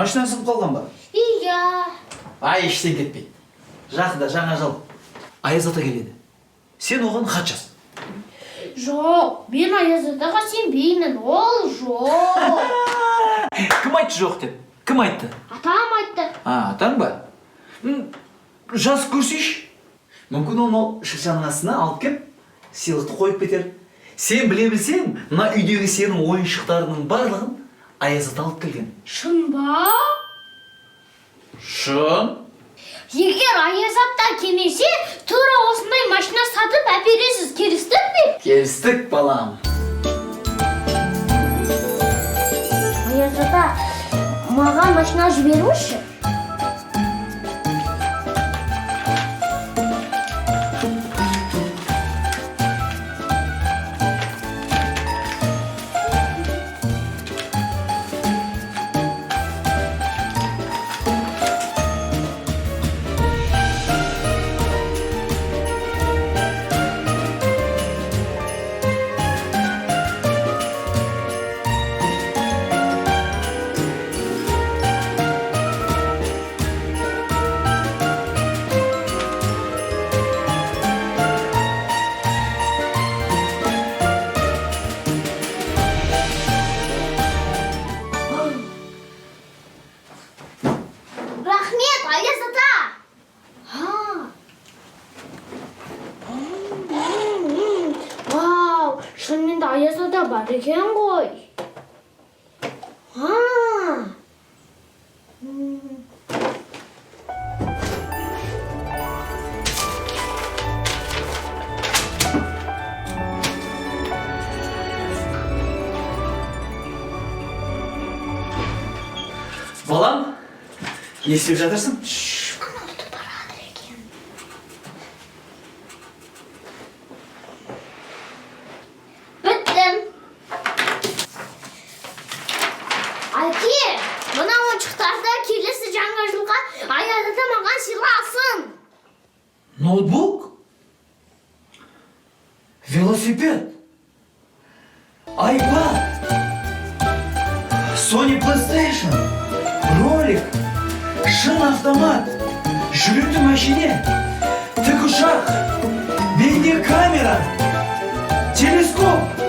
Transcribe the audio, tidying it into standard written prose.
Машина сынып қалған ба? Iya. Ай, ештен кетпейді. Жақында жаңа жыл Аяз ата келеді. Сен оған хат жаз. Жоқ, мен Аяз атаға сенбеймін, ол жоқ. Кім айтты жоқ деп? Кім айтты? Атам айтты. Атаң ба? Жаз көрсейші. Мүмкін оны шыршаның астына алып кеп, сыйлықты қойып кетер. Сен біле білсең, мына үйдегі сенің ойыншықтарының барлығын Аяз ата алып келген. Шын ба? Шын? Егер Аяз ата келмесе, тура осындай машина сатып әпересіз, келістік пе? Келістік, балам. Аяз ата, маған машина жіберіңізші. Рахмет, Аяз ата! Вау, шынымен де Аяз ата бар екен ғой. Балам, не істеп жатырсың? Анауды барады екен. Біттім. Әке, мына ойыншықтарды келесі жаңа жылға Аяз ата маған сыйласын. Ноутбук? Велосипед? iPad? Sony PlayStation? Ролик? Шын автомат? Жүретін машине? Тікұшақ? Бейне камера? Телескоп?